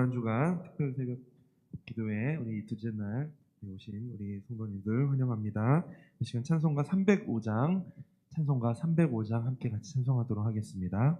이번 주간 특별 새벽 기도회 우리 둘째 날 오신 우리 성도님들 환영합니다. 이 시간 찬송가 305장 함께 같이 찬송하도록 하겠습니다.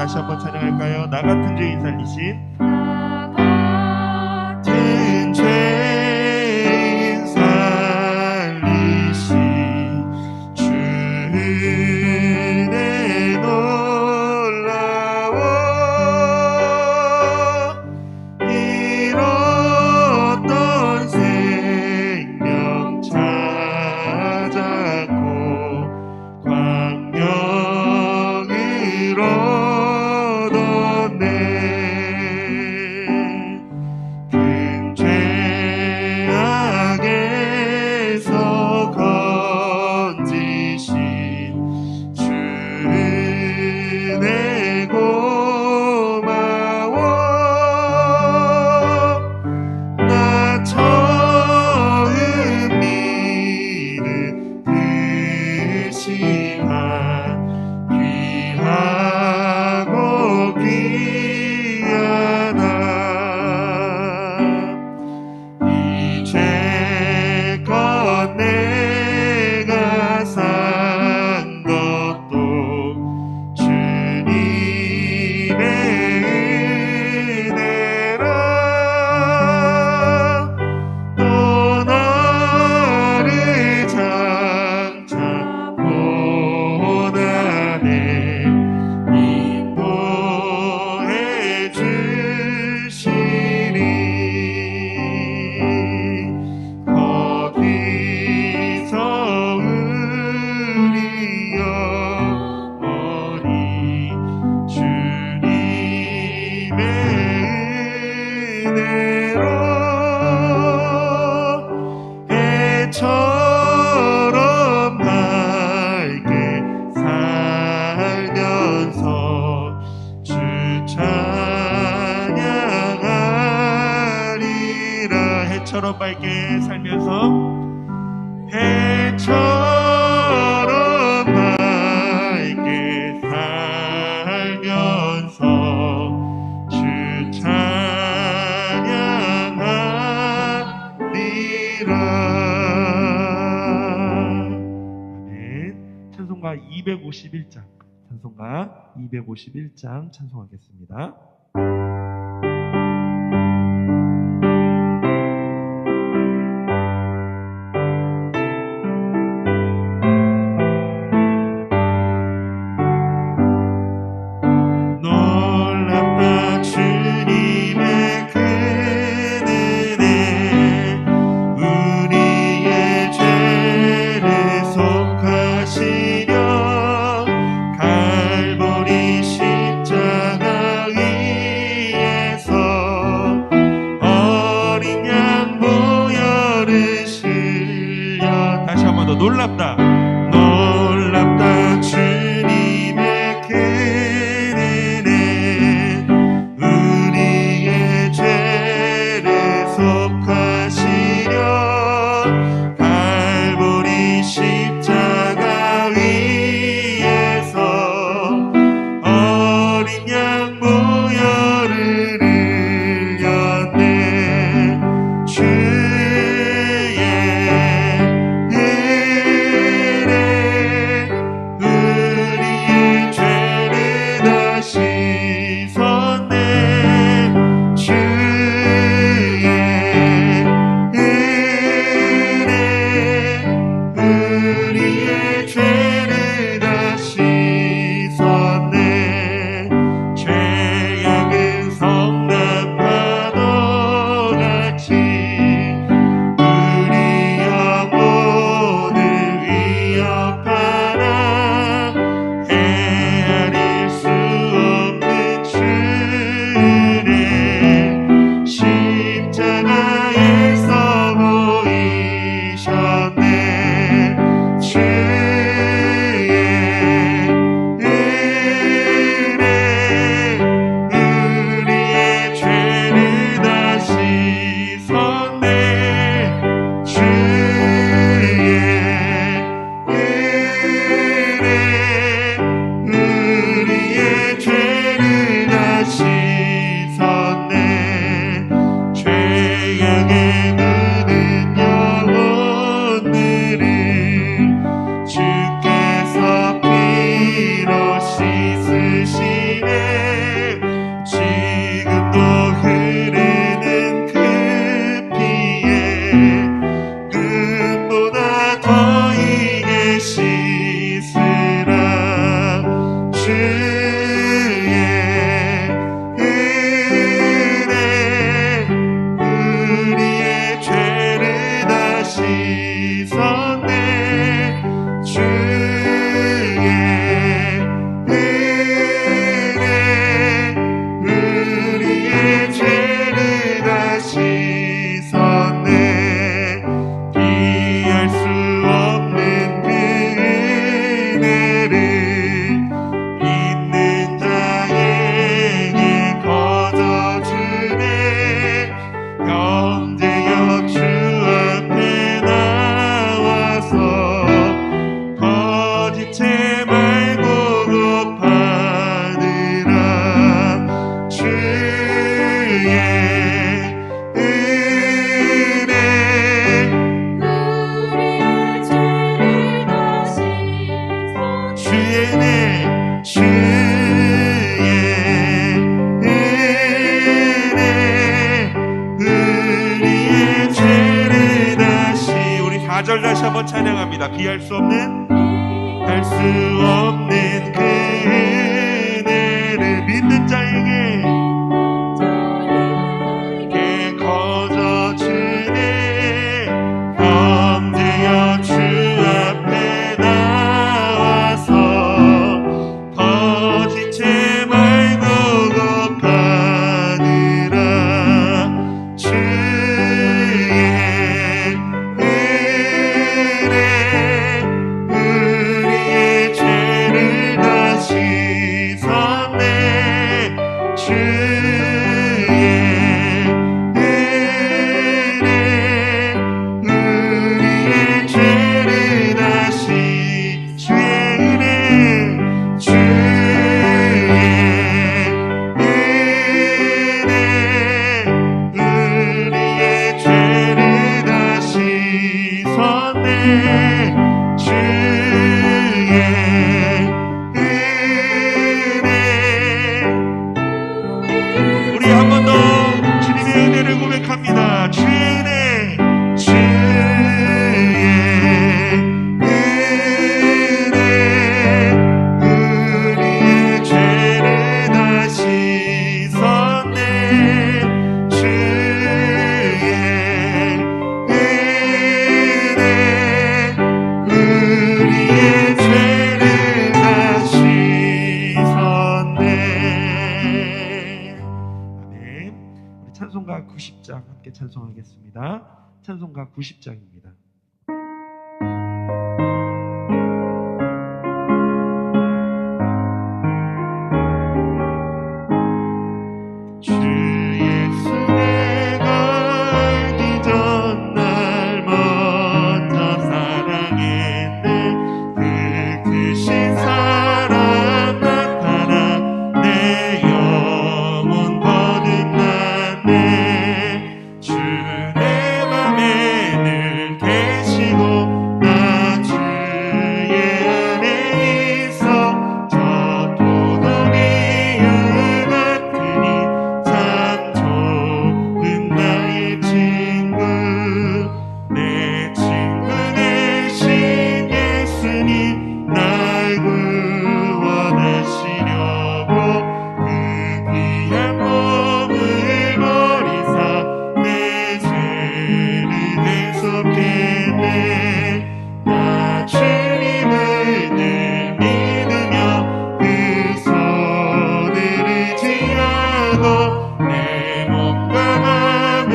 다시 한번 찬양할까요? 나 같은 죄인 살리신 주의 놀라워 잃었던 생명 찾았고 광명으로 해처럼 밝게 살면서 주 찬양하리라. 해처럼 밝게 살면서 해처럼 밝게 살면서 주 찬양하리라. 아멘. 찬송가 251장 찬송가 251장 찬송하겠습니다. 놀랍다 주님의 큰 은혜 우리의 죄를 속하시려 갈보리 십자가 위에서 어린 양 보혈을 흘려 다시 한 번 더 놀랍다 주님의 큰 은혜 우리의 죄를 속하시려 갈보리 십자가 위에서 어린 양 보혈을 흘렸네 주의 은혜 우리의 죄를 다 씻었네 주의 은혜 우리의 죄를 다 씻었네 죄악은 성납파도 같이 우리 영혼을 위협하나 헤아릴 수 없는 주의 십자가에서 보이셨네 주의 은혜 우리의 죄를 다 씻었네 주의 은혜 우리의 죄를 다 씻었네 죄악에 묻은 영혼들을 주께서 피로 씻으시네 지금도 흐르는 그 피에 눈보다 더 이게 씻으라 주의 은혜 우리의 죄를 다 씻었네 주의 은혜 우리의 죄를 다 씻었네 비할 수 없는 그 은혜를 있는 자에게 거저주네 형제여 주 앞에 나와서 거짓체 말고 곱하느라 주의 은혜 우리의 죄를 다 씻어 주의 은혜 주의 은혜 우리의 죄를 다시 우리 4절 다시 한번 찬양합니다. 비할 수 없는 할 수 없는 그 은혜를 믿는 자에게 거저주네 형제여 주 앞에 나와서 거짓체 말고 곱하느라 주의 은혜 우리의 죄를 다 씻었네 주의 은혜 우리의 죄를 다 주의 은혜 주의 은혜 우리의 죄를 다 씻었네 주의 은혜 고백합니다. 주의 은혜, 주의 은혜, 우리의 죄를 다 씻었네. 주의 은혜, 우리의 죄를 다 씻었네. 아멘. 우리 찬송가 90장 함께 찬송하겠습니다. 찬송가 90장입니다. 주 예수 내가 알기 전 날 먼저 사랑했네. 그 크신 사랑 나타나 내 영혼 거듭났네. 주 내 맘에 늘 계시고 나 주의 안에 있어. 저 포도비유 같으니 참 좋은 나의 친구. 내 친구 대신 예수님 날 구원하시려고 그 귀한 몸을 버리사 내 죄를 대속했네. 나 주님을 늘 믿으며 그 손을 의지하고 내 몸과 마음을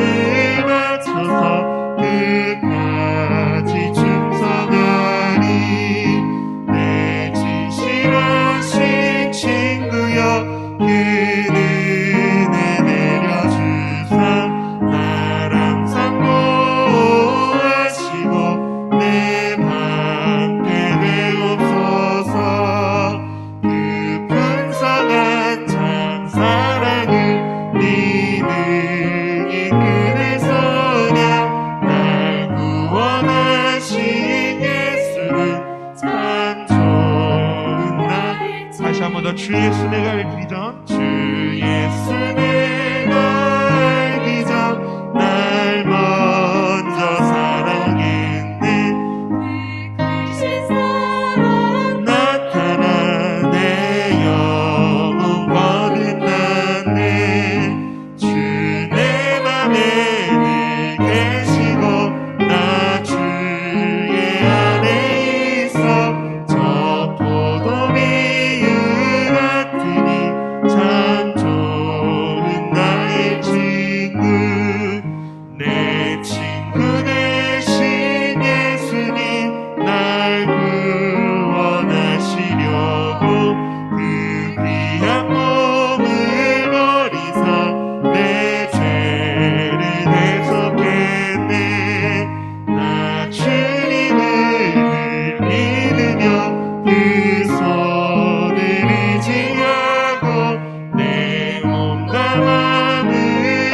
맞춰서 끝까지 충성하리. 내 진실하신 친구여 그 은혜 내려주사 날 항상 보호하시고 내 방패 되옵소서. 그 풍성한 참 사랑을 네 능히 그네서냐. 날 구원하신 예수는 참 좋은 나의 다시 한 번 더 주 예수 내가 알기 전, 주 예수 내가 알기 전 날 먼저 사랑했네. 크신 사랑 나타나 내 영혼 거듭났네. 주 내 맘에 늘 계시고 나 주의 안에 있어. 저 포도비유 같으니 참 좋은 나의 친구. 내 친구 대신 예수님 날 구원하시려고 그 귀한 몸을 버리사 내 죄를 대속했네. 나 주님을 늘 믿으며 그 손을 의지하고 내 몸과 마음을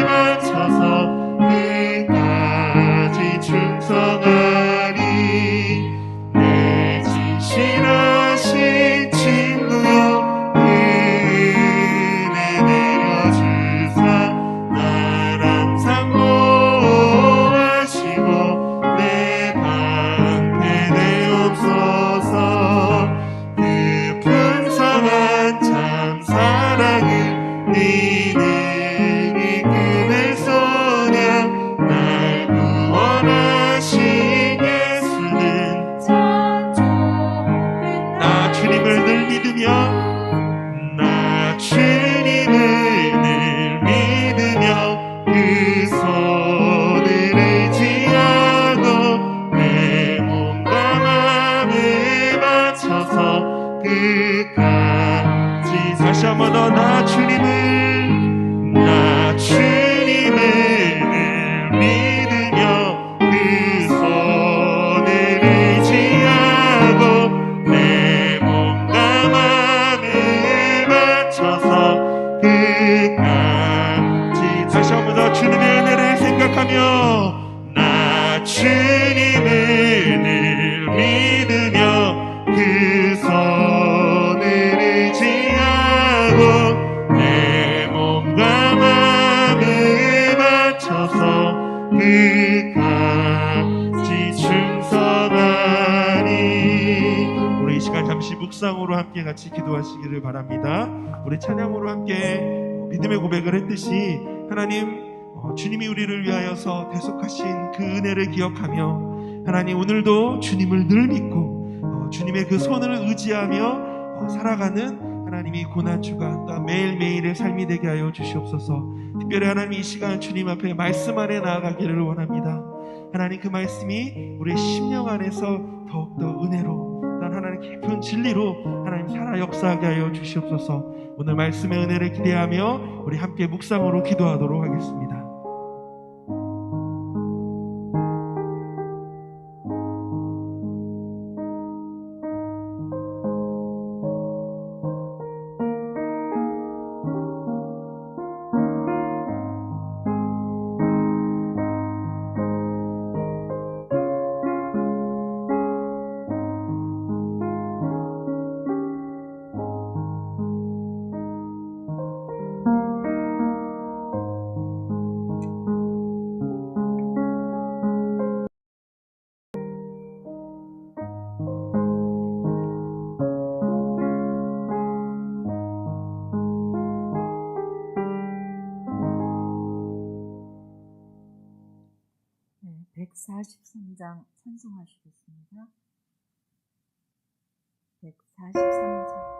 맞춰서 끝까지 충성하리. 내 진실하신 친구여 그 은혜 내려주사 날 항상 보호하시고 내 방패 되옵소서. 그 풍성한 참 사랑을 네 능히 그네서냐. 날 구원하신 예수는 참 좋은 나 주님을 늘 믿으며 나 주님을 늘 믿으며 그 손을 의지하고 내 몸과 마음을 맞춰서 끝까지 다시 한 번 더 나 주님을 늘 믿으며 그 손을 의지하고 내 몸과 마음을 맞춰서 끝까지 다시 한 번 더 주님의 은혜를 생각하며 나 주님을 늘 믿으며 그 손을 의지하고 내 몸과 마음을 맞춰서 끝까지 충성하리. 우리 이 시간 잠시 묵상으로 함께 같이 기도하시기를 바랍니다. 우리 찬양으로 함께 믿음의 고백을 했듯이 하나님, 주님이 우리를 위하여서 대속하신 그 은혜를 기억하며 하나님, 오늘도 주님을 늘 믿고 주님의 그 손을 의지하며 살아가는 하나님이 고난주간 또 매일매일의 삶이 되게 하여 주시옵소서. 특별히 하나님, 이 시간 주님 앞에 말씀 안에 나아가기를 원합니다. 하나님, 그 말씀이 우리의 심령 안에서 더욱더 은혜로, 난 하나님 깊은 진리로 하나님 살아 역사하게 하여 주시옵소서. 오늘 말씀의 은혜를 기대하며 우리 함께 묵상으로 기도하도록 하겠습니다. 네, 143장 찬송하시겠습니다. 143장.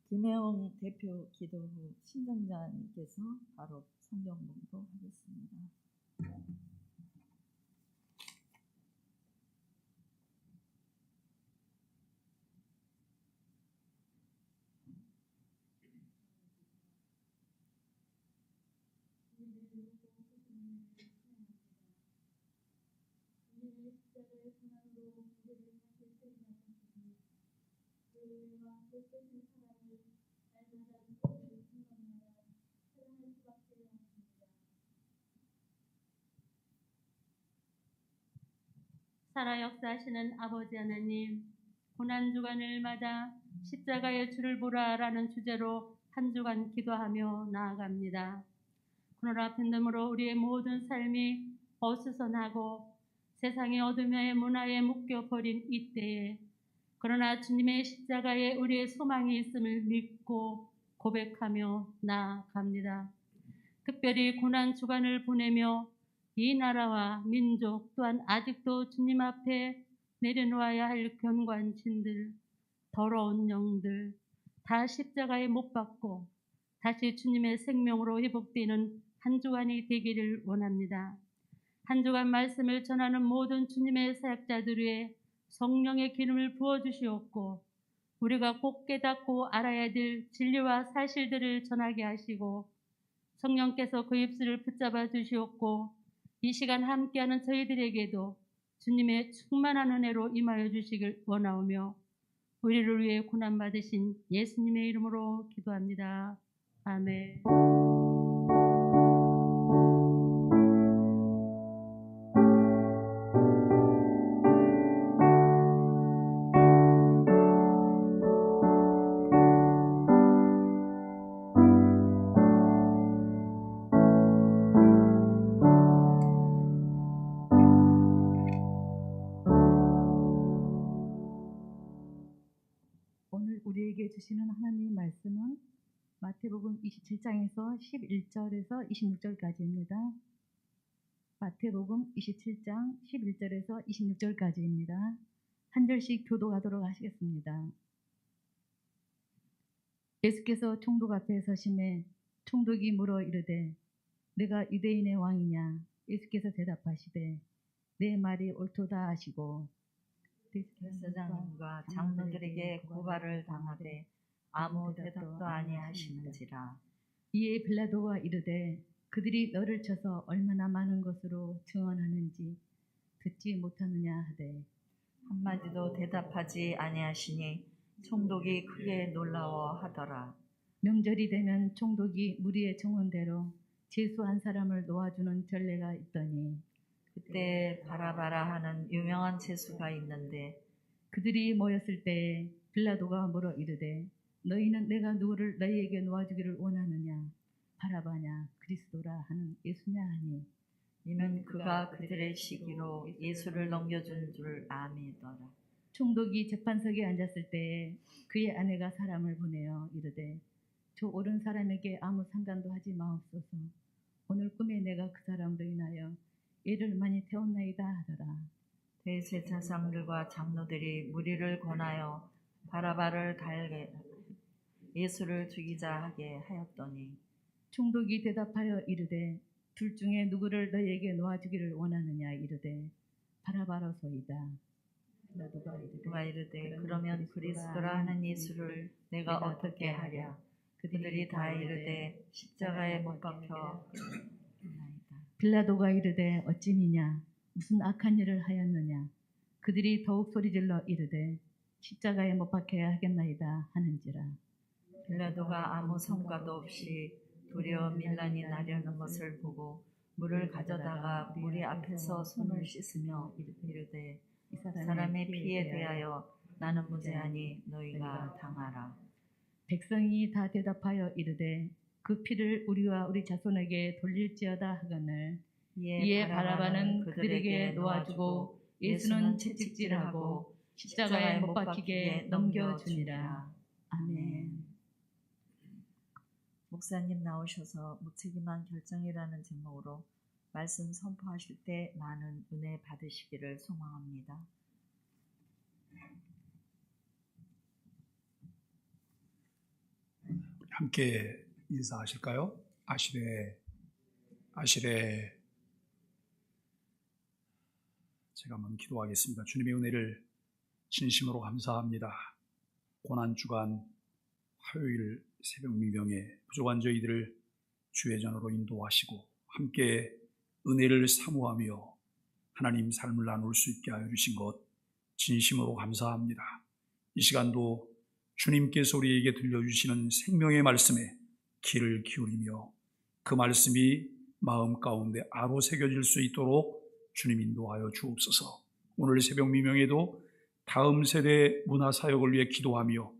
김혜영 대표 기도 후 신정자님께서 바로 성경 봉독하겠습니다. 살아 역사하시는 아버지 하나님, 고난주간을 맞아 십자가의 주를 보라라는 주제로 한 주간 기도하며 나아갑니다. 코로나 팬데믹으로 우리의 모든 삶이 어수선하고 세상의 어둠의 문화에 묶여버린 이때에 그러나 주님의 십자가에 우리의 소망이 있음을 믿고 고백하며 나아갑니다. 특별히 고난 주간을 보내며 이 나라와 민족 또한 아직도 주님 앞에 내려놓아야 할 견고한진들, 더러운 영들 다 십자가에 못 박고 다시 주님의 생명으로 회복되는 한 주간이 되기를 원합니다. 한 주간 말씀을 전하는 모든 주님의 사역자들 위에 성령의 기름을 부어주시옵고 우리가 꼭 깨닫고 알아야 될 진리와 사실들을 전하게 하시고 성령께서 그 입술을 붙잡아 주시옵고 이 시간 함께하는 저희들에게도 주님의 충만한 은혜로 임하여 주시길 원하오며 우리를 위해 고난받으신 예수님의 이름으로 기도합니다. 아멘. 오늘 우리에게 주시는 하나님의 말씀은 마태복음 27장에서 11절에서 26절까지입니다. 마태복음 27장 11절에서 26절까지입니다. 한 절씩 교독하도록 하시겠습니다. 예수께서 총독 앞에 서심해 총독이 물어 이르되 내가 유대인의 왕이냐? 예수께서 대답하시되 내 말이 옳도다 하시고 대제사장과 장로들에게 고발을 당하되 아무 대답도 아니하시는지라. 이에 빌라도가 이르되 그들이 너를 쳐서 얼마나 많은 것으로 증언하는지 듣지 못하느냐 하되 한마디도 대답하지 아니하시니 총독이 크게 놀라워하더라. 명절이 되면 총독이 무리의 정원대로 죄수 한 사람을 놓아주는 전례가 있더니 그때 바라바라 하는 유명한 죄수가 있는데 그들이 모였을 때에 빌라도가 물어 이르되 너희는 내가 누구를 너희에게 놓아주기를 원하느냐? 바라바냐 그리스도라 하는 예수냐 하니 이는 그가 그들의 시기로 예수를 넘겨준 줄 아미더라. 총독이 재판석에 앉았을 때에 그의 아내가 사람을 보내어 이르되 저 옳은 사람에게 아무 상관도 하지 마옵소서. 오늘 꿈에 내가 그 사람으로 인하여 애를 많이 태웠나이다 하더라. 대제사장들과 장로들이 무리를 권하여 바라바를 달게 예수를 죽이자 하게 하였더니 총독이 대답하여 이르되 둘 중에 누구를 너희에게 놓아주기를 원하느냐 이르되 바라바로소이다. 누가 이르되 그러면 그리스도라 하는 예수를 내가 어떻게 하랴? 그들이 다 이르되 십자가에 못 박혀 빌라도가 이르되 어찌미냐 무슨 악한 일을 하였느냐? 그들이 더욱 소리질러 이르되 십자가에 못 박혀야 하겠나이다 하는지라. 빌라도가 아무 성과도 없이 도리어 밀란이 나려는 것을 보고 물을 가져다가 무리 앞에서 손을 씻으며 이르되 이 사람의 피에 대하여 나는 무죄하니 너희가 당하라. 백성이 다 대답하여 이르되 그 피를 우리와 우리 자손에게 돌릴지어다 하거늘 이에 바라바는 그들에게 놓아주고 예수는 채찍질하고 십자가에 못 박히게 넘겨주니라. 아멘. 목사님 나오셔서 무책임한 결정이라는 제목으로 말씀 선포하실 때 많은 은혜 받으시기를 소망합니다. 함께 인사하실까요? 아시레 제가 한번 기도하겠습니다. 주님의 은혜를 진심으로 감사합니다. 고난주간 화요일 새벽 미명에 부족한 저희들을 주의 전으로 인도하시고 함께 은혜를 사모하며 하나님 삶을 나눌 수 있게 하여 주신 것 진심으로 감사합니다. 이 시간도 주님께서 우리에게 들려주시는 생명의 말씀에 귀를 기울이며 그 말씀이 마음 가운데 아로 새겨질 수 있도록 주님 인도하여 주옵소서. 오늘 새벽 미명에도 다음 세대 문화 사역을 위해 기도하며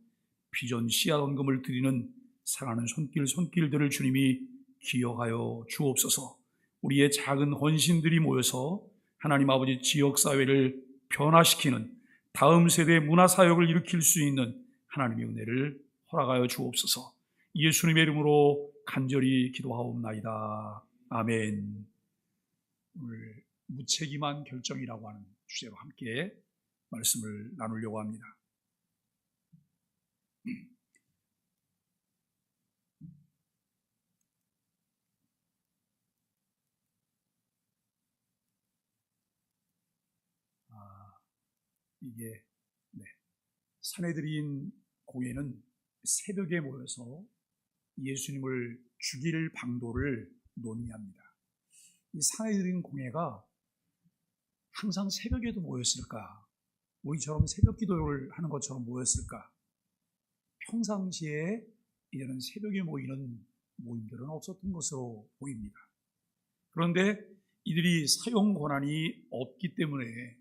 비전 씨앗 헌금을 드리는 사랑하는 손길들을 주님이 기억하여 주옵소서. 우리의 작은 헌신들이 모여서 하나님 아버지 지역사회를 변화시키는 다음 세대의 문화사역을 일으킬 수 있는 하나님의 은혜를 허락하여 주옵소서. 예수님의 이름으로 간절히 기도하옵나이다. 아멘. 오늘 무책임한 결정이라고 하는 주제로 함께 말씀을 나누려고 합니다. 이게 사내들인 공예는 새벽에 모여서 예수님을 죽일 방도를 논의합니다. 이 사내들인 공예가 항상 새벽에도 모였을까? 우리처럼 새벽 기도를 하는 것처럼 모였을까? 평상시에 이제는 새벽에 모이는 모임들은 없었던 것으로 보입니다. 그런데 이들이 사용 권한이 없기 때문에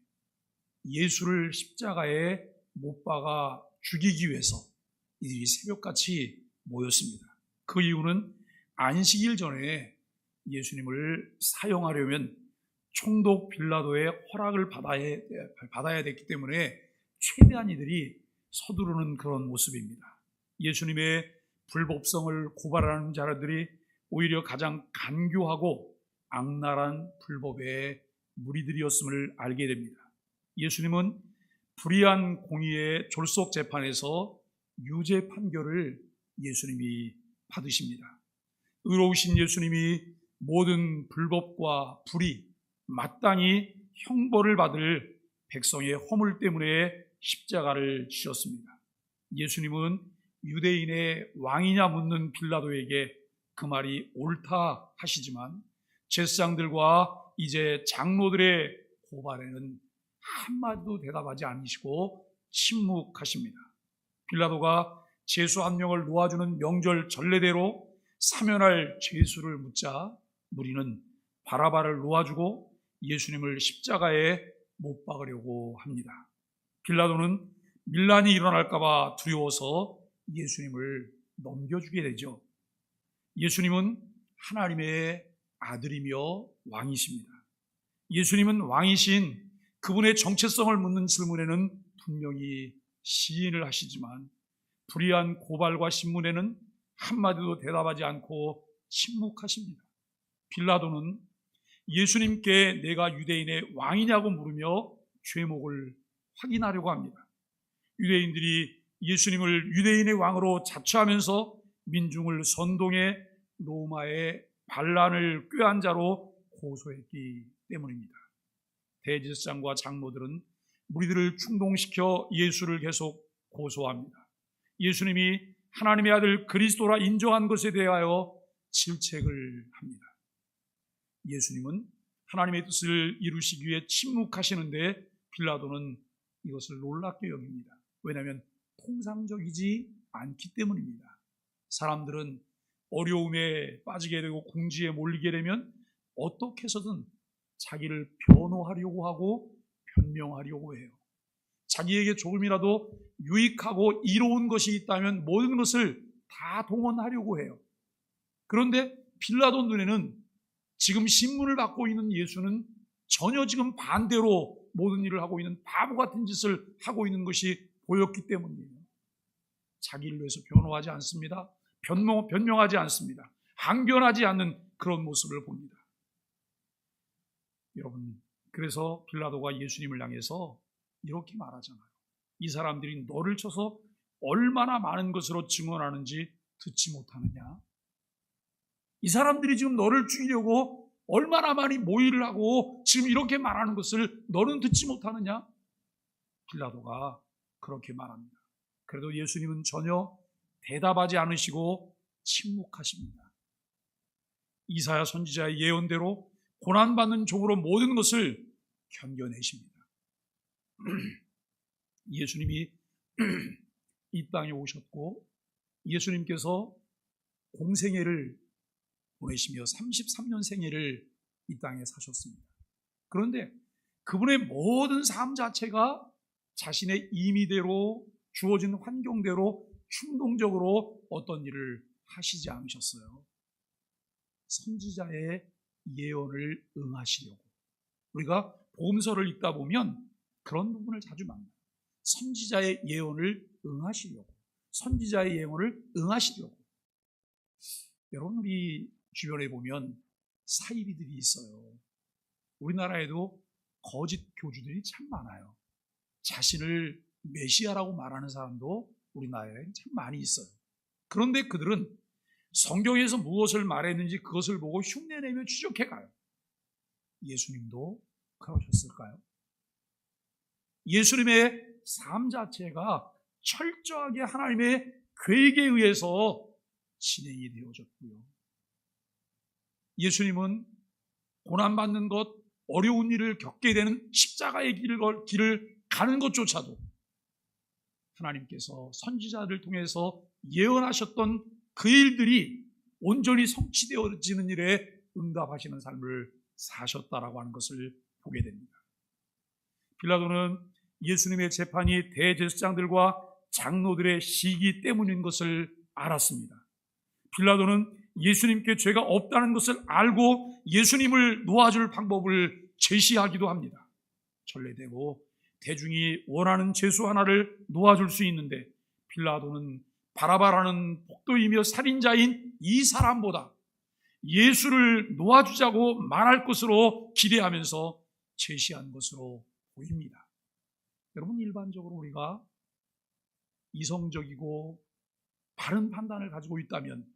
예수를 십자가에 못 박아 죽이기 위해서 이들이 새벽같이 모였습니다. 그 이유는 안식일 전에 예수님을 사용하려면 총독 빌라도의 허락을 받아야 됐기 때문에 최대한 이들이 서두르는 그런 모습입니다. 예수님의 불법성을 고발하는 자들이 오히려 가장 간교하고 악랄한 불법의 무리들이었음을 알게 됩니다. 예수님은 불의한 공의의 졸속 재판에서 유죄 판결을 예수님이 받으십니다. 의로우신 예수님이 모든 불법과 불의, 마땅히 형벌을 받을 백성의 허물 때문에 십자가를 지셨습니다. 예수님은 유대인의 왕이냐 묻는 빌라도에게 그 말이 옳다 하시지만 제사장들과 이제 장로들의 고발에는 한마디도 대답하지 않으시고 침묵하십니다. 빌라도가 죄수 한 명을 놓아주는 명절 전례대로 사면할 죄수를 묻자 무리는 바라바를 놓아주고 예수님을 십자가에 못 박으려고 합니다. 빌라도는 밀란이 일어날까봐 두려워서 예수님을 넘겨주게 되죠. 예수님은 하나님의 아들이며 왕이십니다. 예수님은 왕이신 그분의 정체성을 묻는 질문에는 분명히 시인을 하시지만 불의한 고발과 신문에는 한마디도 대답하지 않고 침묵하십니다. 빌라도는 예수님께 내가 유대인의 왕이냐고 물으며 죄목을 확인하려고 합니다. 유대인들이 예수님을 유대인의 왕으로 자처하면서 민중을 선동해 로마의 반란을 꾀한 자로 고소했기 때문입니다. 대제사장과 장로들은 무리들을 충동시켜 예수를 계속 고소합니다. 예수님이 하나님의 아들 그리스도라 인정한 것에 대하여 질책을 합니다. 예수님은 하나님의 뜻을 이루시기 위해 침묵하시는데 빌라도는 이것을 놀랍게 여깁니다. 왜냐하면 통상적이지 않기 때문입니다. 사람들은 어려움에 빠지게 되고 궁지에 몰리게 되면 어떻게 해서든 자기를 변호하려고 하고 변명하려고 해요. 자기에게 조금이라도 유익하고 이로운 것이 있다면 모든 것을 다 동원하려고 해요. 그런데 빌라도 눈에는 지금 신문을 받고 있는 예수는 전혀 지금 반대로 모든 일을 하고 있는 바보 같은 짓을 하고 있는 것이 보였기 때문이에요. 자기를 위해서 변호하지 않습니다. 변명하지 않습니다. 항변하지 않는 그런 모습을 봅니다. 여러분, 그래서 빌라도가 예수님을 향해서 이렇게 말하잖아요. 이 사람들이 너를 쳐서 얼마나 많은 것으로 증언하는지 듣지 못하느냐? 이 사람들이 지금 너를 죽이려고 얼마나 많이 모의를 하고 지금 이렇게 말하는 것을 너는 듣지 못하느냐? 빌라도가 그렇게 말합니다. 그래도 예수님은 전혀 대답하지 않으시고 침묵하십니다. 이사야 선지자의 예언대로 고난받는 종으로 모든 것을 견뎌내십니다. 예수님이 이 땅에 오셨고 예수님께서 공생애를 보내시며 33년 생애를 이 땅에 사셨습니다. 그런데 그분의 모든 삶 자체가 자신의 임의대로 주어진 환경대로 충동적으로 어떤 일을 하시지 않으셨어요. 선지자의 예언을 응하시려고. 우리가 복음서를 읽다 보면 그런 부분을 자주 만나요. 선지자의 예언을 응하시려고. 선지자의 예언을 응하시려고. 여러분, 우리 주변에 보면 사이비들이 있어요. 우리나라에도 거짓 교주들이 참 많아요. 자신을 메시아라고 말하는 사람도 우리나라에 참 많이 있어요. 그런데 그들은 성경에서 무엇을 말했는지 그것을 보고 흉내내며 추적해 가요. 예수님도 그러셨을까요? 예수님의 삶 자체가 철저하게 하나님의 계획에 의해서 진행이 되어졌고요. 예수님은 고난받는 것, 어려운 일을 겪게 되는 십자가의 길을 가는 것조차도 하나님께서 선지자를 통해서 예언하셨던 그 일들이 온전히 성취되어지는 일에 응답하시는 삶을 사셨다라고 하는 것을 보게 됩니다. 빌라도는 예수님의 재판이 대제사장들과 장로들의 시기 때문인 것을 알았습니다. 빌라도는 예수님께 죄가 없다는 것을 알고 예수님을 놓아줄 방법을 제시하기도 합니다. 전례대로 대중이 원하는 죄수 하나를 놓아줄 수 있는데 빌라도는 바라바라는 폭도이며 살인자인 이 사람보다 예수를 놓아주자고 말할 것으로 기대하면서 제시한 것으로 보입니다. 여러분, 일반적으로 우리가 이성적이고 바른 판단을 가지고 있다면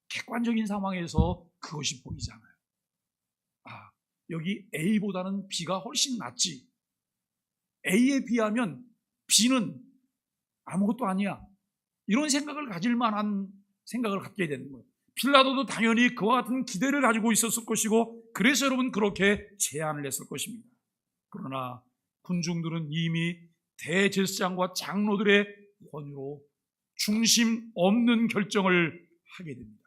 객관적인 상황에서 그것이 보이잖아요. 여기 A보다는 B가 훨씬 낫지. A에 비하면 B는 아무것도 아니야. 이런 생각을 가질 만한 생각을 갖게 되는 거예요. 빌라도도 당연히 그와 같은 기대를 가지고 있었을 것이고, 그래서 여러분 그렇게 제안을 했을 것입니다. 그러나 군중들은 이미 대제사장과 장로들의 권유로 중심 없는 결정을 하게 됩니다.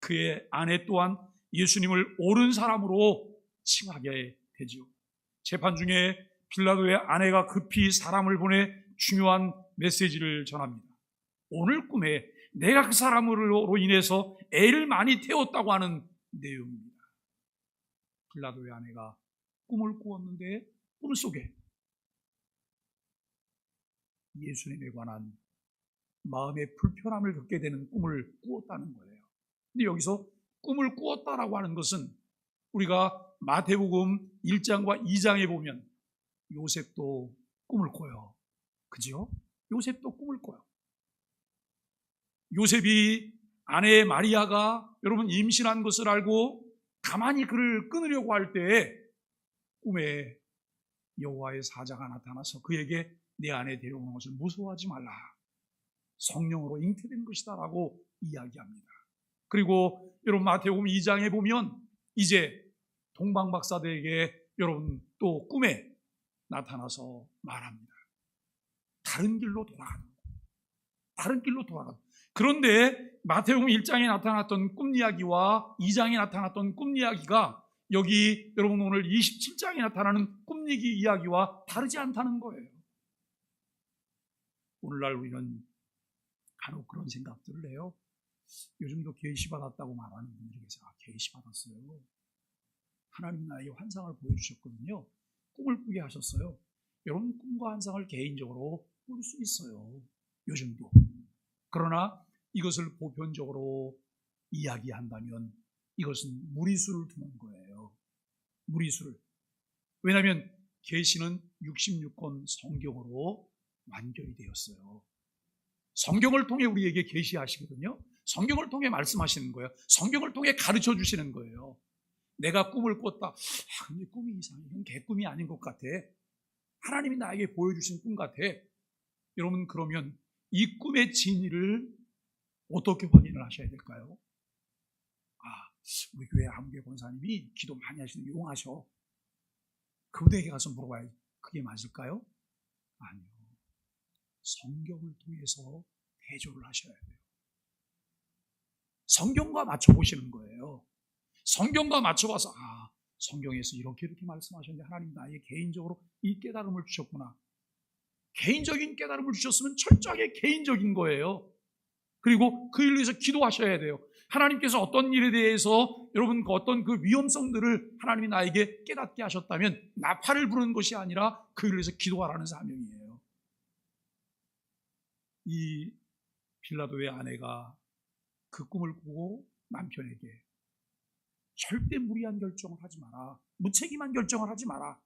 그의 아내 또한 예수님을 옳은 사람으로 칭하게 되지요. 재판 중에 빌라도의 아내가 급히 사람을 보내 중요한 메시지를 전합니다. 오늘 꿈에 내가 그 사람으로 인해서 애를 많이 태웠다고 하는 내용입니다. 빌라도의 아내가 꿈을 꾸었는데 꿈 속에 예수님에 관한 마음의 불편함을 겪게 되는 꿈을 꾸었다는 거예요. 근데 여기서 꿈을 꾸었다라고 하는 것은 우리가 마태복음 1장과 2장에 보면 요셉도 꿈을 꿔요. 그죠? 요셉도 꿈을 꿔요. 요셉이 아내 마리아가 여러분 임신한 것을 알고 가만히 그를 끊으려고 할 때에 꿈에 여호와의 사자가 나타나서 그에게 내 아내 데려오는 것을 무서워하지 말라. 성령으로 잉태된 것이다 라고 이야기합니다. 그리고 여러분 마태복음 2장에 보면 이제 동방박사들에게 여러분 또 꿈에 나타나서 말합니다. 다른 길로 돌아가는 거예요. 다른 길로 돌아가는 거예요. 그런데 마태복음 1장에 나타났던 꿈 이야기와 2장에 나타났던 꿈 이야기가 여기 여러분 오늘 27장에 나타나는 꿈 이야기와 다르지 않다는 거예요. 오늘날 우리는 간혹 그런 생각들을 해요. 요즘도 계시받았다고 말하는 분들이 계세요. 계시받았어요. 하나님 나에게 환상을 보여주셨거든요. 꿈을 꾸게 하셨어요. 여러분 꿈과 환상을 개인적으로 꿀 수 있어요. 요즘도. 그러나 이것을 보편적으로 이야기한다면 이것은 무리수를 두는 거예요. 무리수를. 왜냐하면 계시는 66권 성경으로 완결이 되었어요. 성경을 통해 우리에게 계시하시거든요. 성경을 통해 말씀하시는 거예요. 성경을 통해 가르쳐 주시는 거예요. 내가 꿈을 꿨다. 근데 꿈이 이상해. 이건 개꿈이 아닌 것 같아. 하나님이 나에게 보여주신 꿈 같아. 여러분 그러면 이 꿈의 진위를 어떻게 확인을 하셔야 될까요? 우리 교회 아무개 권사님이 기도 많이 하시는 게 용하셔. 그분에게 가서 물어봐야지. 그게 맞을까요? 아니요. 성경을 통해서 대조를 하셔야 돼요. 성경과 맞춰보시는 거예요. 성경과 맞춰봐서 성경에서 이렇게 말씀하셨는데 하나님 나에게 개인적으로 이 깨달음을 주셨구나. 개인적인 깨달음을 주셨으면 철저하게 개인적인 거예요. 그리고 그 일로 해서 기도하셔야 돼요. 하나님께서 어떤 일에 대해서 여러분 어떤 그 위험성들을 하나님이 나에게 깨닫게 하셨다면 나팔을 부르는 것이 아니라 그 일로 해서 기도하라는 사명이에요. 이 빌라도의 아내가 그 꿈을 꾸고 남편에게 절대 무리한 결정을 하지 마라, 무책임한 결정을 하지 마라,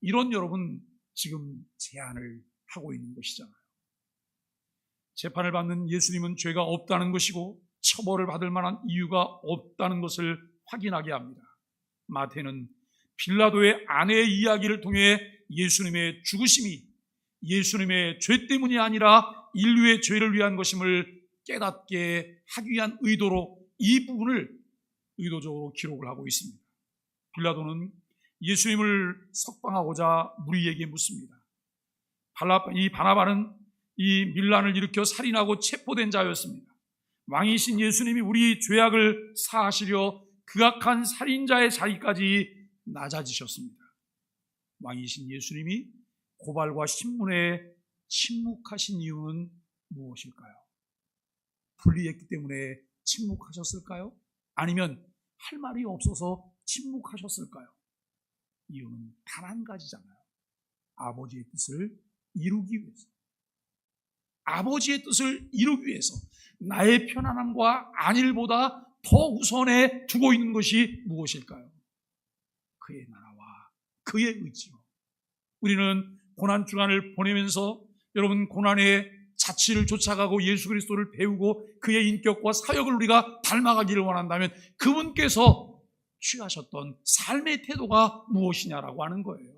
이런 여러분 지금 제안을 하고 있는 것이잖아요. 재판을 받는 예수님은 죄가 없다는 것이고 처벌을 받을 만한 이유가 없다는 것을 확인하게 합니다. 마태는 빌라도의 아내의 이야기를 통해 예수님의 죽으심이 예수님의 죄 때문이 아니라 인류의 죄를 위한 것임을 깨닫게 하기 위한 의도로 이 부분을 의도적으로 기록을 하고 있습니다. 빌라도는 예수님을 석방하고자 무리에게 묻습니다. 이 바나바는 이 밀란을 일으켜 살인하고 체포된 자였습니다. 왕이신 예수님이 우리 죄악을 사하시려 극악한 살인자의 자리까지 낮아지셨습니다. 왕이신 예수님이 고발과 신문에 침묵하신 이유는 무엇일까요? 불리했기 때문에 침묵하셨을까요? 아니면 할 말이 없어서 침묵하셨을까요? 이유는 단 한 가지잖아요. 아버지의 뜻을 이루기 위해서. 아버지의 뜻을 이루기 위해서 나의 편안함과 안일보다 더 우선에 두고 있는 것이 무엇일까요? 그의 나라와 그의 의지요. 우리는 고난주간을 보내면서 여러분 고난의 자취를 쫓아가고 예수 그리스도를 배우고 그의 인격과 사역을 우리가 닮아가기를 원한다면 그분께서 취하셨던 삶의 태도가 무엇이냐라고 하는 거예요.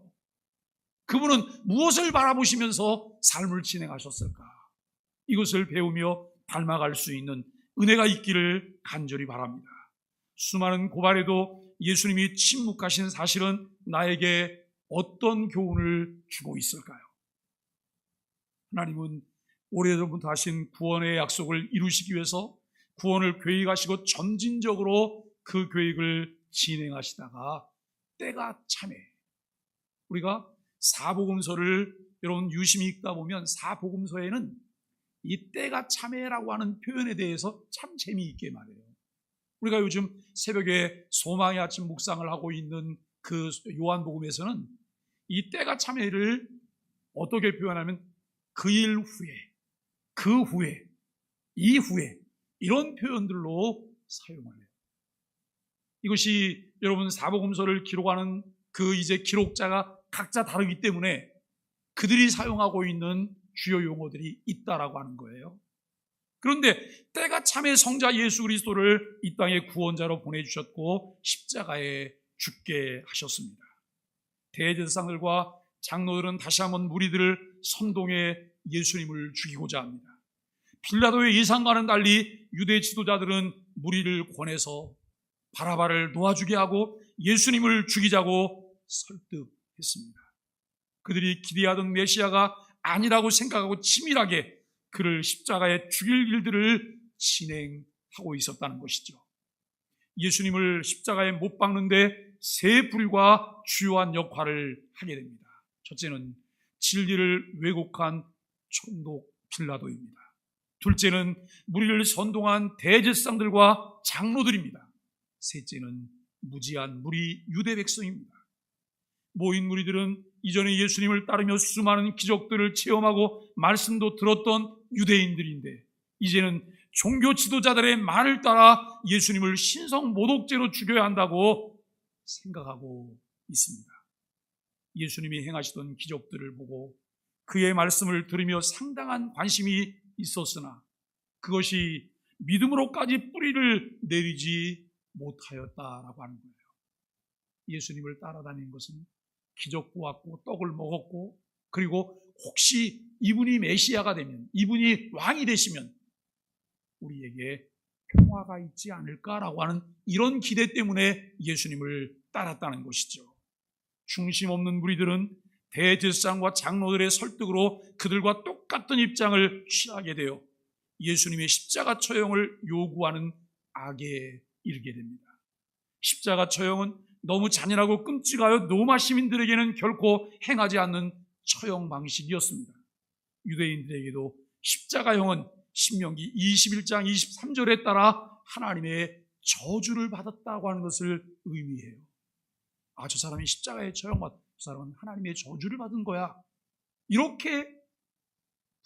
그분은 무엇을 바라보시면서 삶을 진행하셨을까? 이것을 배우며 닮아갈 수 있는 은혜가 있기를 간절히 바랍니다. 수많은 고발에도 예수님이 침묵하신 사실은 나에게 어떤 교훈을 주고 있을까요? 하나님은 오래전부터 하신 구원의 약속을 이루시기 위해서 구원을 계획하시고 점진적으로 그 계획을 진행하시다가 때가 참에 우리가 사복음서를 여러분 유심히 읽다 보면 사복음서에는 이 때가 참에라고 하는 표현에 대해서 참 재미있게 말해요. 우리가 요즘 새벽에 소망의 아침 묵상을 하고 있는 그 요한복음에서는 이 때가 참에를 어떻게 표현하면 그 일 후에, 그 후에, 이후에 이런 표현들로 사용을 해요. 이것이 여러분 사복음서를 기록하는 그 이제 기록자가 각자 다르기 때문에 그들이 사용하고 있는 주요 용어들이 있다라고 하는 거예요. 그런데 때가 참에 성자 예수 그리스도를 이 땅에 구원자로 보내주셨고 십자가에 죽게 하셨습니다. 대제사장들과 장로들은 다시 한번 무리들을 선동해 예수님을 죽이고자 합니다. 빌라도의 예상과는 달리 유대 지도자들은 무리를 권해서 바라바를 놓아주게 하고 예수님을 죽이자고 설득했습니다. 그들이 기대하던 메시아가 아니라고 생각하고 치밀하게 그를 십자가에 죽일 일들을 진행하고 있었다는 것이죠. 예수님을 십자가에 못 박는데 세 부류가 주요한 역할을 하게 됩니다. 첫째는 진리를 왜곡한 총독 빌라도입니다. 둘째는 무리를 선동한 대제사장들과 장로들입니다. 셋째는 무지한 무리 유대 백성입니다. 모인 무리들은 이전에 예수님을 따르며 수많은 기적들을 체험하고 말씀도 들었던 유대인들인데 이제는 종교 지도자들의 말을 따라 예수님을 신성 모독죄로 죽여야 한다고 생각하고 있습니다. 예수님이 행하시던 기적들을 보고 그의 말씀을 들으며 상당한 관심이 있었으나 그것이 믿음으로까지 뿌리를 내리지 못하였다라고 하는 거예요. 예수님을 따라다니는 것은 기적 보았고 떡을 먹었고 그리고 혹시 이분이 메시아가 되면 이분이 왕이 되시면 우리에게 평화가 있지 않을까라고 하는 이런 기대 때문에 예수님을 따랐다는 것이죠. 중심 없는 무리들은 대제사장과 장로들의 설득으로 그들과 똑같은 입장을 취하게 되어 예수님의 십자가 처형을 요구하는 악에 이르게 됩니다. 십자가 처형은 너무 잔인하고 끔찍하여 로마 시민들에게는 결코 행하지 않는 처형 방식이었습니다. 유대인들에게도 십자가형은 신명기 21장 23절에 따라 하나님의 저주를 받았다고 하는 것을 의미해요. 아, 저 사람이 십자가에 처형받, 저 사람은 하나님의 저주를 받은 거야. 이렇게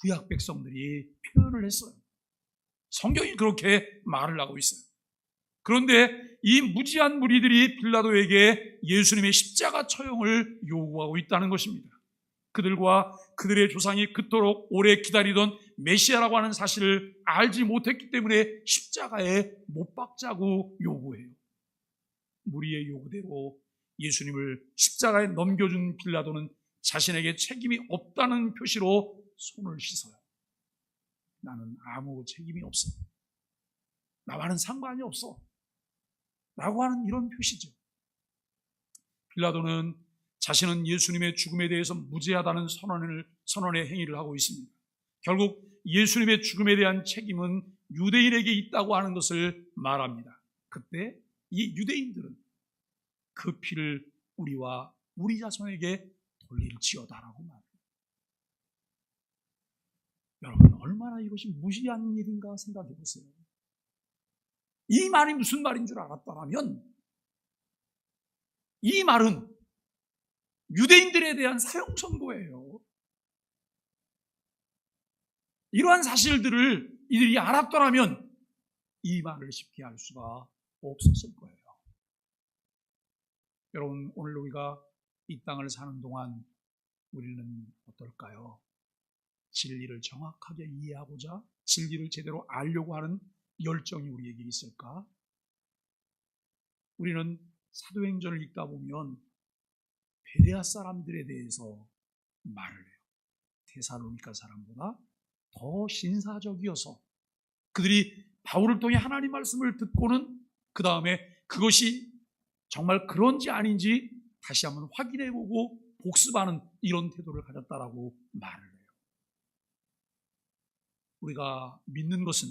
구약 백성들이 표현을 했어요. 성경이 그렇게 말을 하고 있어요. 그런데 이 무지한 무리들이 빌라도에게 예수님의 십자가 처형을 요구하고 있다는 것입니다. 그들과 그들의 조상이 그토록 오래 기다리던 메시아라고 하는 사실을 알지 못했기 때문에 십자가에 못 박자고 요구해요. 무리의 요구대로 예수님을 십자가에 넘겨준 빌라도는 자신에게 책임이 없다는 표시로 손을 씻어요. 나는 아무 책임이 없어. 나와는 상관이 없어. 라고 하는 이런 표시죠. 빌라도는 자신은 예수님의 죽음에 대해서 무죄하다는 선언의 행위를 하고 있습니다. 결국 예수님의 죽음에 대한 책임은 유대인에게 있다고 하는 것을 말합니다. 그때 이 유대인들은 그 피를 우리와 우리 자손에게 돌릴지어다라고 말합니다. 여러분, 얼마나 이것이 무시한 일인가 생각해 보세요. 이 말이 무슨 말인 줄 알았다면 이 말은 유대인들에 대한 사형 선고예요. 이러한 사실들을 이들이 알았더라면 이 말을 쉽게 할 수가 없었을 거예요. 여러분, 오늘 우리가 이 땅을 사는 동안 우리는 어떨까요? 진리를 정확하게 이해하고자 진리를 제대로 알려고 하는 열정이 우리에게 있을까? 우리는 사도행전을 읽다 보면 베레아 사람들에 대해서 말을 해요. 데살로니가 사람보다 더 신사적이어서 그들이 바울을 통해 하나님 말씀을 듣고는 그 다음에 그것이 정말 그런지 아닌지 다시 한번 확인해보고 복습하는 이런 태도를 가졌다라고 말을 해요. 우리가 믿는 것은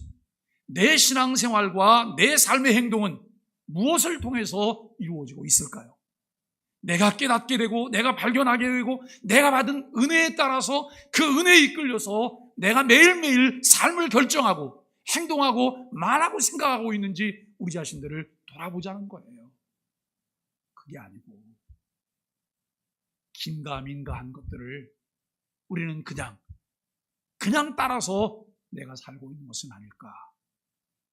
내 신앙생활과 내 삶의 행동은 무엇을 통해서 이루어지고 있을까요? 내가 깨닫게 되고 내가 발견하게 되고 내가 받은 은혜에 따라서 그 은혜에 이끌려서 내가 매일매일 삶을 결정하고 행동하고 말하고 생각하고 있는지 우리 자신들을 돌아보자는 거예요. 그게 아니고 긴가민가한 것들을 우리는 그냥 따라서 내가 살고 있는 것은 아닐까.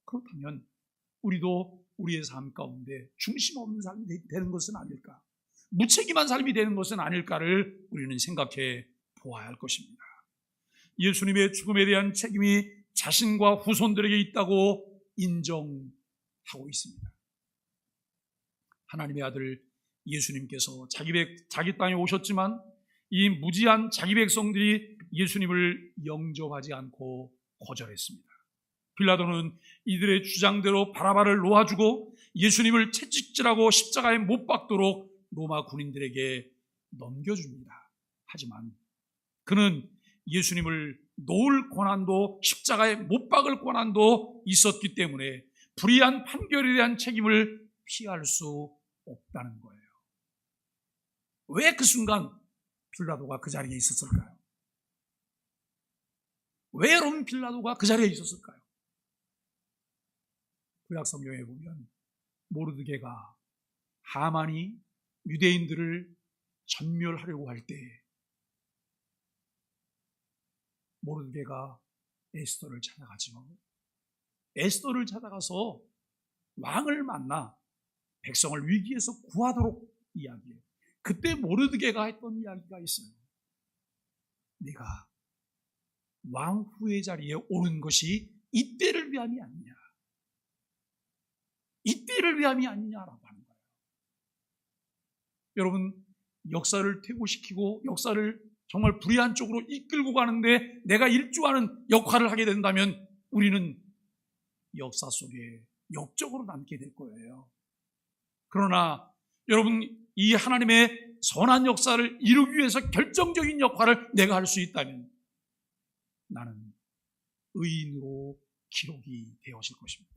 그렇다면 우리도 우리의 삶 가운데 중심 없는 삶이 되는 것은 아닐까, 무책임한 삶이 되는 것은 아닐까를 우리는 생각해 보아야 할 것입니다. 예수님의 죽음에 대한 책임이 자신과 후손들에게 있다고 인정하고 있습니다. 하나님의 아들 예수님께서 자기 땅에 오셨지만 이 무지한 자기 백성들이 예수님을 영접하지 않고 거절했습니다. 빌라도는 이들의 주장대로 바라바를 놓아주고 예수님을 채찍질하고 십자가에 못 박도록 로마 군인들에게 넘겨줍니다. 하지만 그는 예수님을 놓을 권한도 십자가에 못 박을 권한도 있었기 때문에 불의한 판결에 대한 책임을 피할 수 없다는 거예요. 왜 그 순간 빌라도가 그 자리에 있었을까요? 왜 여러분 빌라도가 그 자리에 있었을까요? 구약 성경에 보면 모르드게가 하만이 유대인들을 전멸하려고 할 때 모르드게가 에스더를 찾아가지요. 에스더를 찾아가서 왕을 만나 백성을 위기에서 구하도록 이야기해요. 그때 모르드게가 했던 이야기가 있어요. 네가 왕 후의 자리에 오른 것이 이때를 위함이 아니냐, 이때를 위함이 아니냐라고 하는 거예요. 여러분, 역사를 퇴고시키고 역사를 정말 불의한 쪽으로 이끌고 가는데 내가 일조하는 역할을 하게 된다면 우리는 역사 속에 역적으로 남게 될 거예요. 그러나 여러분, 이 하나님의 선한 역사를 이루기 위해서 결정적인 역할을 내가 할 수 있다면 나는 의인으로 기록이 되어질 것입니다.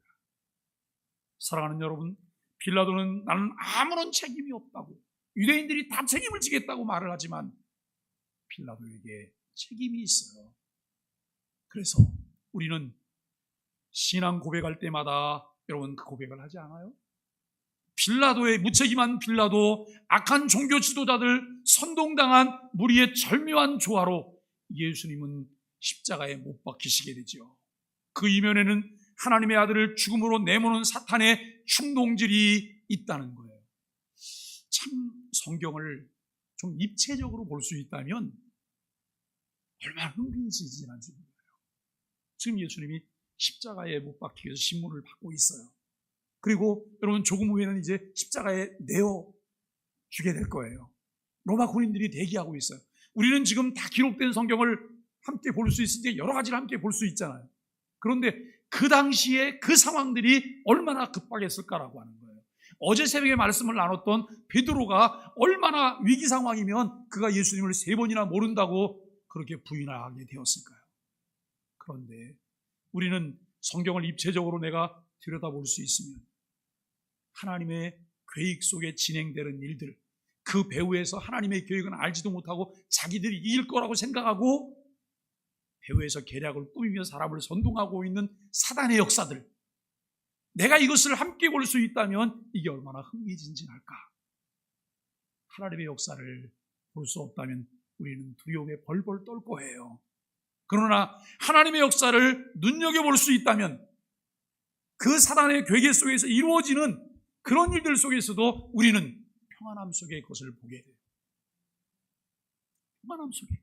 사랑하는 여러분, 빌라도는 나는 아무런 책임이 없다고, 유대인들이 다 책임을 지겠다고 말을 하지만 빌라도에게 책임이 있어요. 그래서 우리는 신앙 고백할 때마다 여러분 그 고백을 하지 않아요? 빌라도의 무책임한 빌라도, 악한 종교 지도자들, 선동당한 무리의 절묘한 조화로 예수님은 십자가에 못 박히시게 되죠. 그 이면에는 하나님의 아들을 죽음으로 내모는 사탄의 충동질이 있다는 거예요. 참 성경을 좀 입체적으로 볼 수 있다면 얼마나 흥미진진한지 몰라요. 지금 예수님이 십자가에 못 박히기 위해서 신문을 받고 있어요. 그리고 여러분 조금 후에는 이제 십자가에 내어 주게 될 거예요. 로마 군인들이 대기하고 있어요. 우리는 지금 다 기록된 성경을 함께 볼 수 있으니까 여러 가지를 함께 볼 수 있잖아요. 그런데 그 당시에 그 상황들이 얼마나 급박했을까라고 하는 거예요. 어제 새벽에 말씀을 나눴던 베드로가 얼마나 위기 상황이면 그가 예수님을 3번이나 모른다고 그렇게 부인하게 되었을까요? 그런데 우리는 성경을 입체적으로 내가 들여다볼 수 있으면 하나님의 계획 속에 진행되는 일들, 그 배후에서 하나님의 계획은 알지도 못하고 자기들이 이길 거라고 생각하고 배후에서 계략을 꾸미며 사람을 선동하고 있는 사단의 역사들, 내가 이것을 함께 볼 수 있다면 이게 얼마나 흥미진진할까. 하나님의 역사를 볼 수 없다면 우리는 두려움에 벌벌 떨 거예요. 그러나 하나님의 역사를 눈여겨볼 수 있다면 그 사단의 괴계 속에서 이루어지는 그런 일들 속에서도 우리는 평안함 속에 그것을 보게 돼요. 평안함 속에.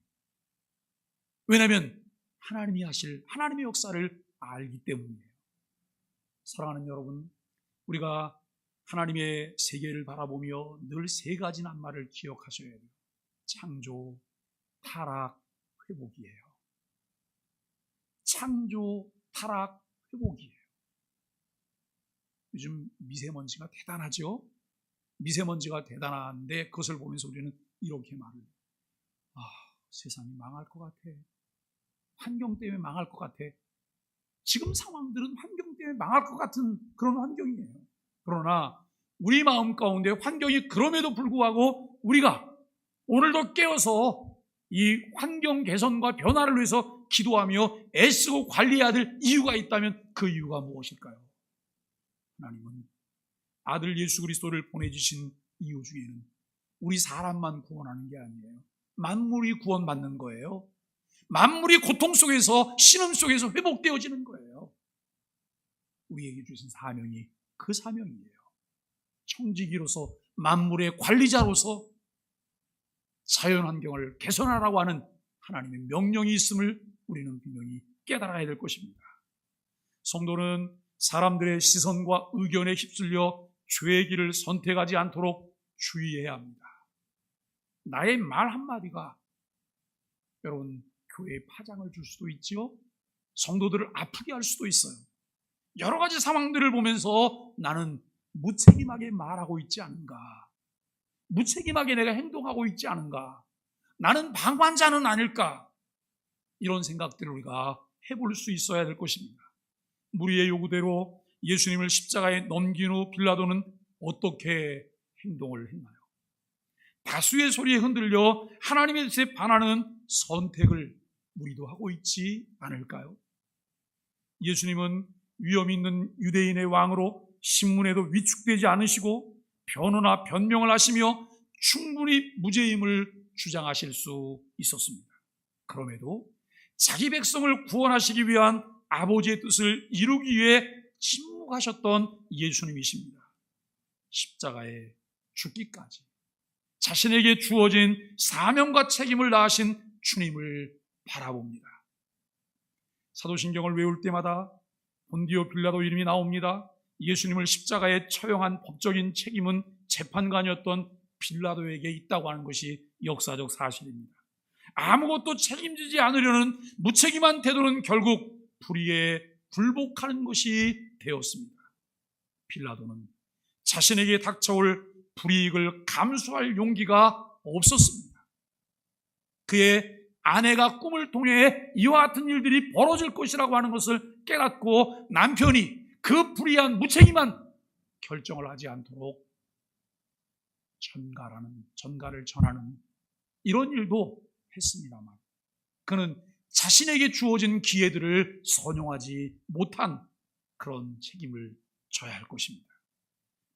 왜냐하면 하나님이 하실 하나님의 역사를 알기 때문이에요. 사랑하는 여러분, 우리가 하나님의 세계를 바라보며 늘 3가지 낱말을 기억하셔야 돼요. 창조, 타락, 회복이에요. 창조, 타락, 회복이에요. 요즘 미세먼지가 대단하죠? 미세먼지가 대단한데 그것을 보면서 우리는 이렇게 말을 해요. 세상이 망할 것 같아. 환경 때문에 망할 것 같아. 지금 상황들은 환경 때문에 망할 것 같은 그런 환경이에요. 그러나 우리 마음 가운데 환경이 그럼에도 불구하고 우리가 오늘도 깨어서 이 환경 개선과 변화를 위해서 기도하며 애쓰고 관리해야 될 이유가 있다면 그 이유가 무엇일까요? 하나님은 아들 예수 그리스도를 보내주신 이유 중에는 우리 사람만 구원하는 게 아니에요. 만물이 구원받는 거예요. 만물이 고통 속에서 신음 속에서 회복되어지는 거예요. 우리에게 주신 사명이 그 사명이에요. 청지기로서 만물의 관리자로서 자연환경을 개선하라고 하는 하나님의 명령이 있음을 우리는 분명히 깨달아야 될 것입니다. 성도는 사람들의 시선과 의견에 휩쓸려 죄의 길을 선택하지 않도록 주의해야 합니다. 나의 말 한마디가 여러분 교회에 파장을 줄 수도 있죠. 성도들을 아프게 할 수도 있어요. 여러 가지 상황들을 보면서 나는 무책임하게 말하고 있지 않은가, 무책임하게 내가 행동하고 있지 않은가, 나는 방관자는 아닐까, 이런 생각들을 우리가 해볼 수 있어야 될 것입니다. 무리의 요구대로 예수님을 십자가에 넘긴 후 빌라도는 어떻게 행동을 했나요? 다수의 소리에 흔들려 하나님의 뜻에 반하는 선택을 우리도 하고 있지 않을까요? 예수님은 위험 있는 유대인의 왕으로 신문에도 위축되지 않으시고 변호나 변명을 하시며 충분히 무죄임을 주장하실 수 있었습니다. 그럼에도 자기 백성을 구원하시기 위한 아버지의 뜻을 이루기 위해 침묵하셨던 예수님이십니다. 십자가에 죽기까지 자신에게 주어진 사명과 책임을 다하신 주님을 바라봅니다. 사도신경을 외울 때마다 본디오 빌라도 이름이 나옵니다. 예수님을 십자가에 처형한 법적인 책임은 재판관이었던 빌라도에게 있다고 하는 것이 역사적 사실입니다. 아무것도 책임지지 않으려는 무책임한 태도는 결국 불의에 굴복하는 것이 되었습니다. 빌라도는 자신에게 닥쳐올 불이익을 감수할 용기가 없었습니다. 그의 아내가 꿈을 통해 이와 같은 일들이 벌어질 것이라고 하는 것을 깨닫고 남편이 그 불의한 무책임한 결정을 하지 않도록 전가를 전하는 이런 일도 했습니다만 그는 자신에게 주어진 기회들을 선용하지 못한 그런 책임을 져야 할 것입니다.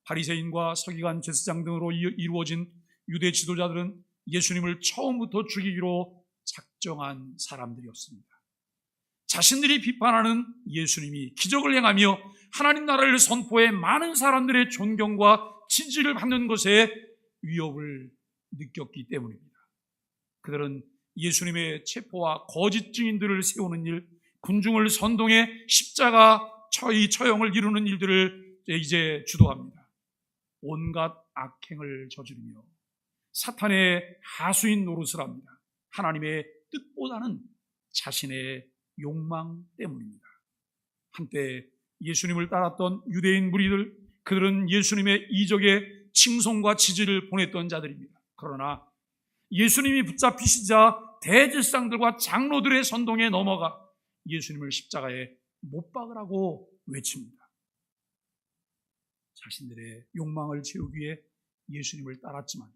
바리새인과 서기관, 제사장 등으로 이루어진 유대 지도자들은 예수님을 처음부터 죽이기로 작정한 사람들이었습니다. 자신들이 비판하는 예수님이 기적을 행하며 하나님 나라를 선포해 많은 사람들의 존경과 지지를 받는 것에 위협을 느꼈기 때문입니다. 그들은 예수님의 체포와 거짓 증인들을 세우는 일, 군중을 선동해 십자가 처형을 이루는 일들을 이제 주도합니다. 온갖 악행을 저지르며 사탄의 하수인 노릇을 합니다. 하나님의 뜻보다는 자신의 욕망 때문입니다. 한때 예수님을 따랐던 유대인 무리들, 그들은 예수님의 이적에 칭송과 지지를 보냈던 자들입니다. 그러나 예수님이 붙잡히시자 대제사장들과 장로들의 선동에 넘어가 예수님을 십자가에 못 박으라고 외칩니다. 자신들의 욕망을 채우기 위해 예수님을 따랐지만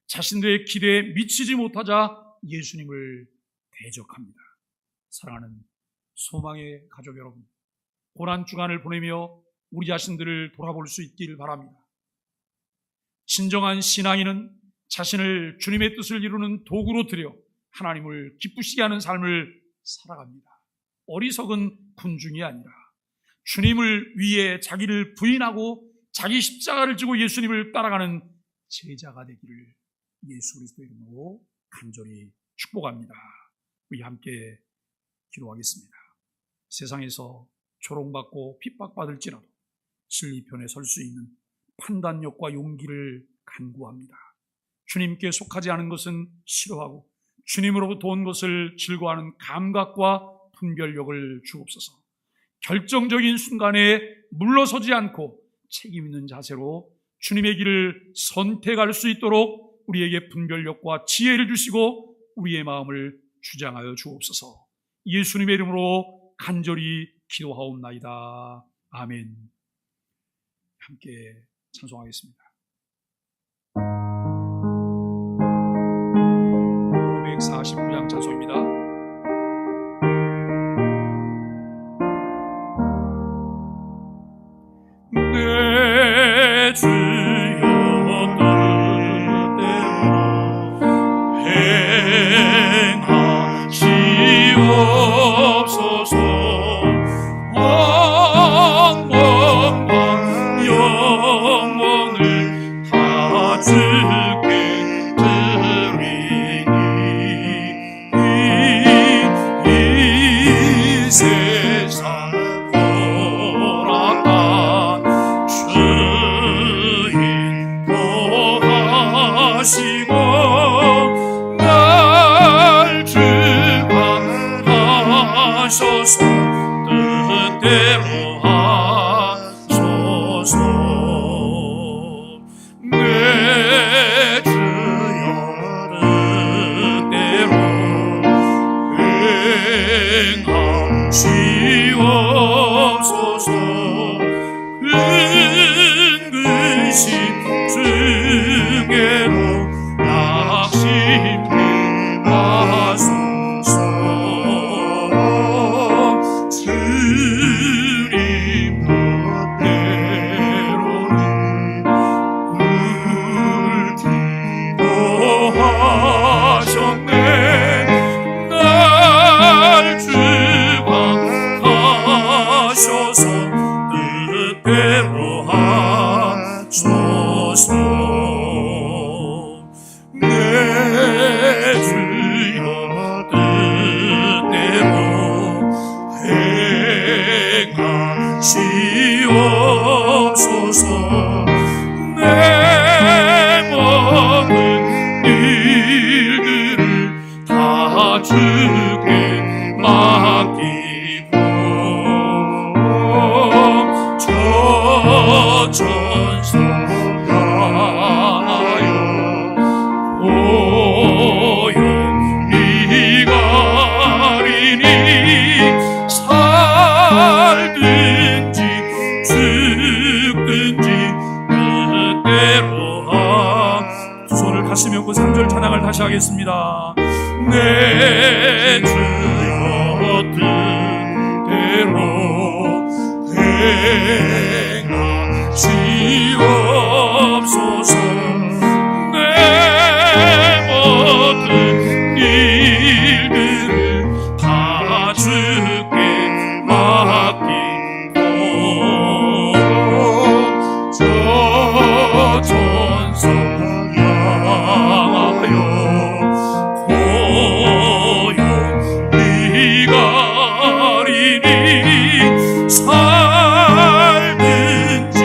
자신들의 기대에 미치지 못하자 예수님을 대적합니다. 사랑하는 소망의 가족 여러분, 고난주간을 보내며 우리 자신들을 돌아볼 수 있기를 바랍니다. 진정한 신앙인은 자신을 주님의 뜻을 이루는 도구로 들여 하나님을 기쁘시게 하는 삶을 살아갑니다. 어리석은 군중이 아니라 주님을 위해 자기를 부인하고 자기 십자가를 지고 예수님을 따라가는 제자가 되기를 예수 그리스도 이름으로 간절히 축복합니다. 우리 함께 기도하겠습니다. 세상에서 조롱받고 핍박받을지라도 진리편에 설 수 있는 판단력과 용기를 간구합니다. 주님께 속하지 않은 것은 싫어하고 주님으로부터 온 것을 즐거워하는 감각과 분별력을 주옵소서. 결정적인 순간에 물러서지 않고 책임 있는 자세로 주님의 길을 선택할 수 있도록 우리에게 분별력과 지혜를 주시고 우리의 마음을 주장하여 주옵소서. 예수님의 이름으로 간절히 기도하옵나이다. 아멘. 함께 찬송하겠습니다. 549장 찬송입니다. 내 주여 행하시옵소서. 왕왕왕 영원을 다 주께 드리니 이 세상 허락한 주인 도하시고 날 주관하소서. 뜻대로 하소서. 내 주여 뜻대로 행하시옵소서. 근근심 중에로 낙심케 하소서. 주님 뜻대로는 기도하셨네. 날 주관하셔서 뜻대로 하소서. 내 주여 뜻대로 행하시옵소서. 내 모든 일들을 다 주께 맡기고 저 천사 향하여 고요히 가리니 살든지 죽든지 뜻대로 두 손을 가슴 얹고 3절 찬양을 다시 하겠습니다. 내 주여 뜻대로 행하시옵소서. 내 모든 일들을 다 주께 맡기고 저 천성 향하여 고요히 가리니 살든지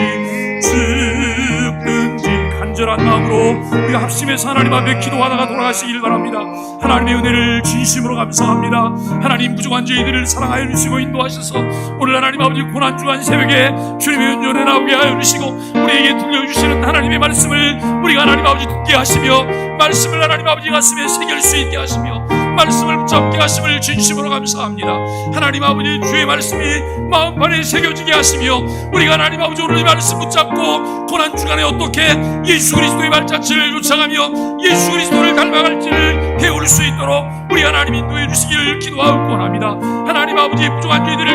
죽든지 간절한 마음으로 우리가 합심해서 하나님 앞에 기도하다가 돌아가시길 바랍니다. 하나님의 은혜를 진심으로 감사합니다. 하나님 부족한 저희들을 사랑하여 주시고 인도하셔서 오늘 하나님 아버지 고난주간 새벽에 주님의 은총에 나오게 하여 주시고 우리에게 들려주시는 하나님의 말씀을 우리가 하나님 아버지 듣게 하시며 말씀을 하나님 아버지 가슴에 새길 수 있게 하시며 말씀을 붙잡게 하심을 진심으로 감사합니다. 하나님 아버지 주의 말씀이 마음판에 새겨지게 하시며 우리가 하나님 아버지 오늘 이 말씀 붙잡고 고난주간에 어떻게 예수 그리스도의 발자취를 쫓아가며 예수 그리스도를 닮아갈지를 배울 수 있도록 우리 하나님 인도해 주시기를 기도하고 원합니다. 하나님 아버지 부족한 저희들을